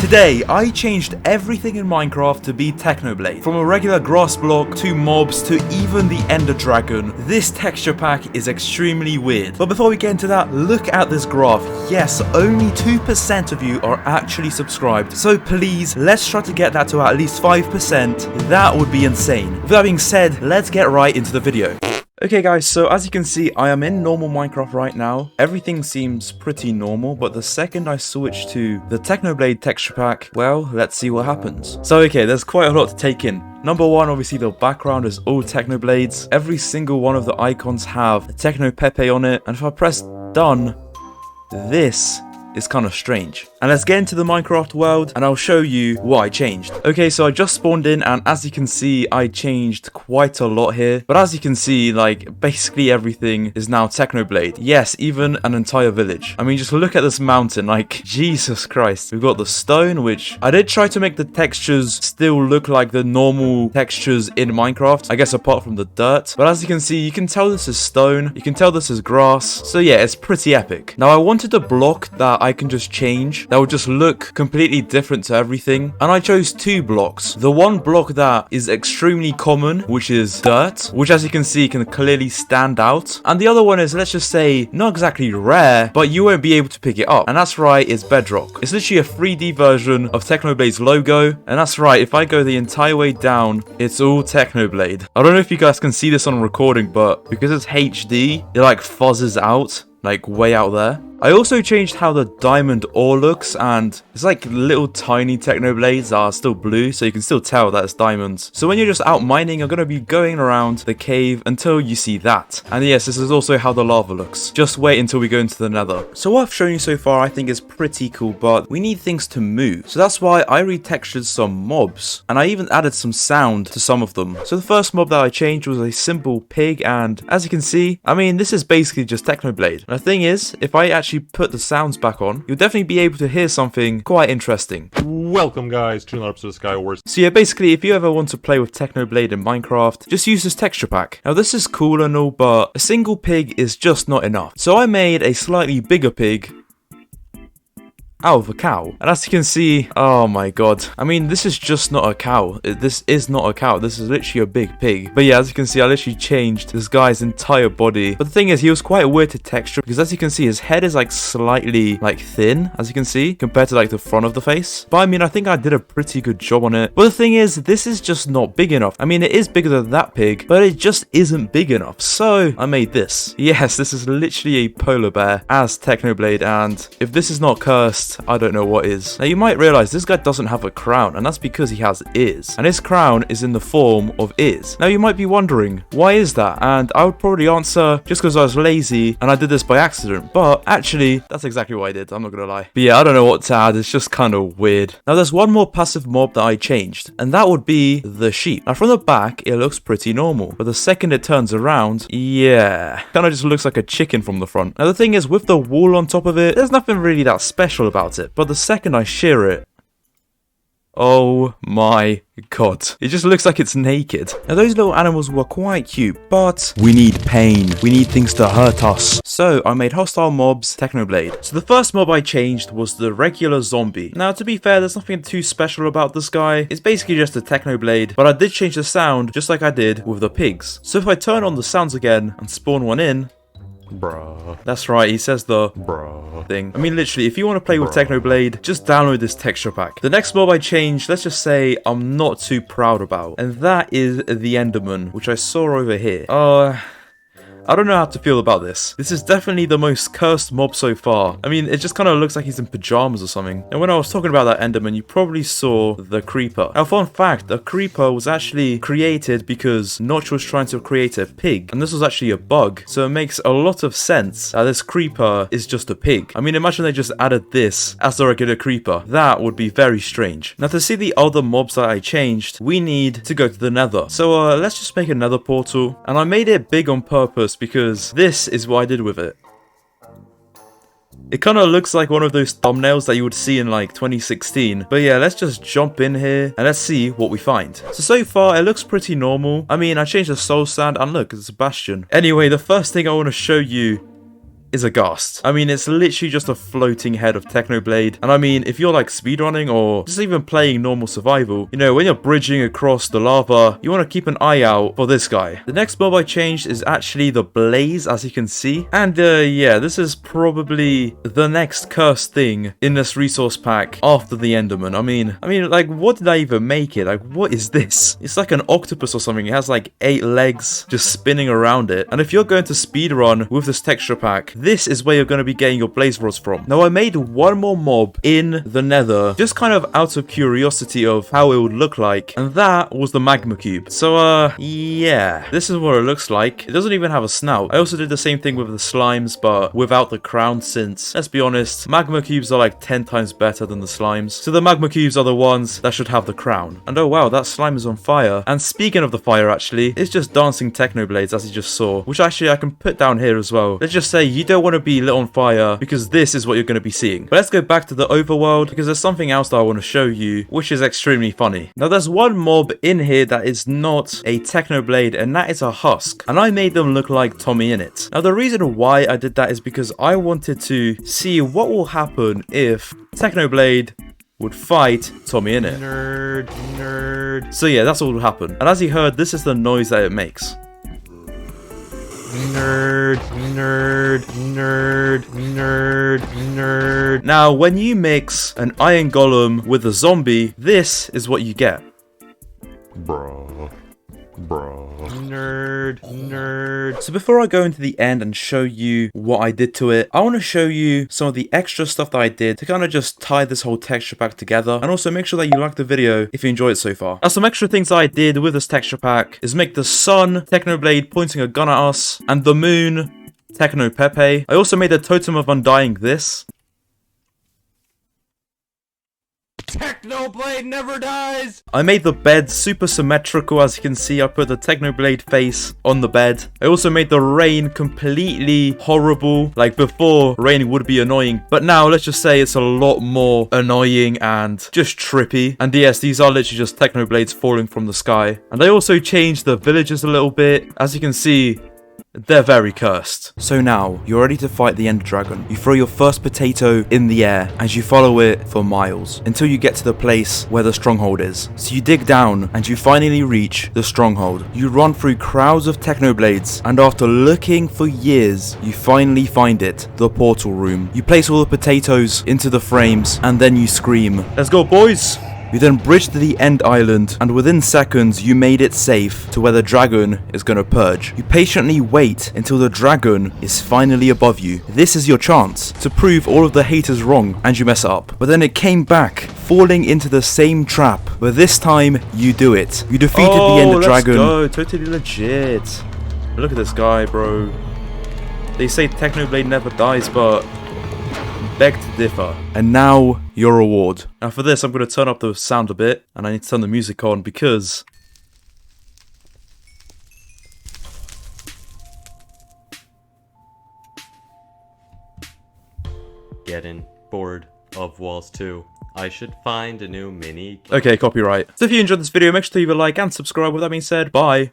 Today, I changed everything in Minecraft to be Technoblade. From a regular grass block, to mobs, to even the Ender Dragon. This texture pack is extremely weird. But before we get into that, look at this graph. Yes, only 2% of you are actually subscribed. So please, let's try to get that to at least 5%. That would be insane. With that being said, let's get right into the video. Okay guys, so as you can see, I am in normal Minecraft right now. Everything seems pretty normal, but the second I switch to the Technoblade texture pack, well, let's see what happens. So okay, there's quite a lot to take in. Number one, obviously the background is all Technoblades. Every single one of the icons have a Techno Pepe on it, and if I press done, this is kind of strange. And let's get into the Minecraft world and I'll show you what I changed. Okay, so I just spawned in and as you can see, I changed quite a lot here. But as you can see, like basically everything is now Technoblade. Yes, even an entire village. I mean, just look at this mountain, like Jesus Christ. We've got the stone, which I did try to make the textures still look like the normal textures in Minecraft. I guess apart from the dirt. But as you can see, you can tell this is stone. You can tell this is grass. So yeah, it's pretty epic. Now I wanted a block that I can just change that would just look completely different to everything, and I chose two blocks. The one block that is extremely common, which is dirt, which as you can see can clearly stand out, and the other one is, let's just say, not exactly rare, but you won't be able to pick it up, and that's right, it's bedrock. It's literally a 3D version of Technoblade's logo, and that's right, if I go the entire way down, it's all Technoblade. I don't know if you guys can see this on recording, but because it's HD, it like fuzzes out, like way out there. I also changed how the diamond ore looks, and it's like little tiny Technoblades that are still blue, so you can still tell that it's diamonds. So when you're just out mining, you're going to be going around the cave until you see that. And yes, this is also how the lava looks. Just wait until we go into the nether. So what I've shown you so far I think is pretty cool, but we need things to move. So that's why I retextured some mobs, and I even added some sound to some of them. So the first mob that I changed was a simple pig, and as you can see, I mean, this is basically just Technoblade. And the thing is, if I actually put the sounds back on, you'll definitely be able to hear something quite interesting. Welcome guys to another episode of Skywars. So yeah, basically if you ever want to play with Technoblade in Minecraft, just use this texture pack. Now this is cool and all, but a single pig is just not enough. So I made a slightly bigger pig out of a cow, and as you can see, oh my god, I mean, this is just not a cow. This is not a cow, this is literally a big pig. But yeah, as you can see, I literally changed this guy's entire body. But the thing is, he was quite weird to texture, because as you can see, his head is like slightly like thin, as you can see, compared to like the front of the face. But I mean, I think I did a pretty good job on it. But the thing is, this is just not big enough. I mean, it is bigger than that pig, but it just isn't big enough. So I made this. Yes, this is literally a polar bear as Technoblade, and if this is not cursed, I don't know what is. Now you might realize this guy doesn't have a crown, and that's because he has ears, and his crown is in the form of ears. Now you might be wondering, why is that? And I would probably answer, just because I was lazy and I did this by accident. But actually, that's exactly what I did, I'm not gonna lie. But yeah, I don't know what to add, it's just kind of weird. Now there's one more passive mob that I changed, and that would be the sheep. Now from the back, it looks pretty normal, but the second it turns around, yeah, kind of just looks like a chicken from the front. Now the thing is, with the wall on top of it, there's nothing really that special about it. But the second I shear it, oh my god, it just looks like it's naked. Now those little animals were quite cute, but we need pain. We need things to hurt us. So I made hostile mobs Technoblade. So the first mob I changed was the regular zombie. Now to be fair, there's nothing too special about this guy. It's basically just a Technoblade, but I did change the sound just like I did with the pigs. So if I turn on the sounds again and spawn one in, bruh. That's right, he says the bruh thing. I mean, literally, if you want to play with Technoblade, just download this texture pack. The next mob I changed, let's just say I'm not too proud about, and that is the Enderman, which I saw over here. I don't know how to feel about this. This is definitely the most cursed mob so far. I mean, it just kind of looks like he's in pajamas or something. And when I was talking about that Enderman, you probably saw the creeper. Now, fun fact, the creeper was actually created because Notch was trying to create a pig. And this was actually a bug. So it makes a lot of sense that this creeper is just a pig. I mean, imagine they just added this as the regular creeper. That would be very strange. Now, to see the other mobs that I changed, we need to go to the nether. So let's just make a nether portal. And I made it big on purpose because this is what I did with it. It kind of looks like one of those thumbnails that you would see in like 2016. But yeah, let's just jump in here and let's see what we find. So far, it looks pretty normal. I mean, I changed the soul sand and look, it's a bastion. Anyway, the first thing I want to show you is aghast. I mean, it's literally just a floating head of Technoblade. And I mean, if you're like speedrunning or just even playing normal survival, you know, when you're bridging across the lava, you want to keep an eye out for this guy. The next mob I changed is actually the Blaze, as you can see. And yeah, this is probably the next cursed thing in this resource pack after the Enderman. I mean, like, what did I even make it? Like, what is this? It's like an octopus or something. It has like 8 legs just spinning around it. And if you're going to speedrun with this texture pack, this is where you're going to be getting your blaze rods from. Now, I made one more mob in the nether, just kind of out of curiosity of how it would look like. And that was the magma cube. So, yeah, this is what it looks like. It doesn't even have a snout. I also did the same thing with the slimes, but without the crown, since, let's be honest, magma cubes are like 10 times better than the slimes. So the magma cubes are the ones that should have the crown. And oh wow, that slime is on fire. And speaking of the fire, actually, it's just dancing Technoblades, as you just saw, which actually I can put down here as well. Let's just say you don't want to be lit on fire because this is what you're going to be seeing. But let's go back to the overworld because there's something else that I want to show you, which is extremely funny. Now, there's one mob in here that is not a Technoblade, and that is a husk. And I made them look like Tommyinnit. Now, the reason why I did that is because I wanted to see what will happen if Technoblade would fight Tommyinnit. Nerd. So yeah, that's what will happen. And as you heard, this is the noise that it makes. Nerd. Now, when you mix an iron golem with a zombie, this is what you get. Bruh. Nerd. So before I go into the end and show you what I did to it, I want to show you some of the extra stuff that I did to kind of just tie this whole texture pack together, and also make sure that you like the video if you enjoyed it so far. Now, some extra things that I did with this texture pack is make the sun Technoblade pointing a gun at us, and the moon Techno Pepe. I also made a totem of undying this. Technoblade never dies! I made the bed super symmetrical. As you can see, I put the Technoblade face on the bed. I also made the rain completely horrible. Like, before, rain would be annoying, but now let's just say it's a lot more annoying and just trippy. And yes, these are literally just Technoblades falling from the sky. And I also changed the villagers a little bit. As you can see, they're very cursed. So now, you're ready to fight the Ender Dragon. You throw your first potato in the air as you follow it for miles until you get to the place where the stronghold is. So you dig down and you finally reach the stronghold. You run through crowds of Technoblades, and after looking for years, you finally find it, the portal room. You place all the potatoes into the frames and then you scream, "Let's go, boys!" You then bridge to the end island, and within seconds you made it safe to where the dragon is gonna purge. You patiently wait until the dragon is finally above you. This is your chance to prove all of the haters wrong, and you mess up. But then it came back, falling into the same trap, but this time you do it. You defeated the Ender Dragon. Let's go, totally legit. Look at this guy, bro. They say Technoblade never dies, but beg to differ. And now, your reward. Now for this, I'm going to turn up the sound a bit, and I need to turn the music on because Getting bored of walls too. I should find a new mini. Okay, copyright. So if you enjoyed this video, make sure to leave a like and subscribe. With that being said, bye.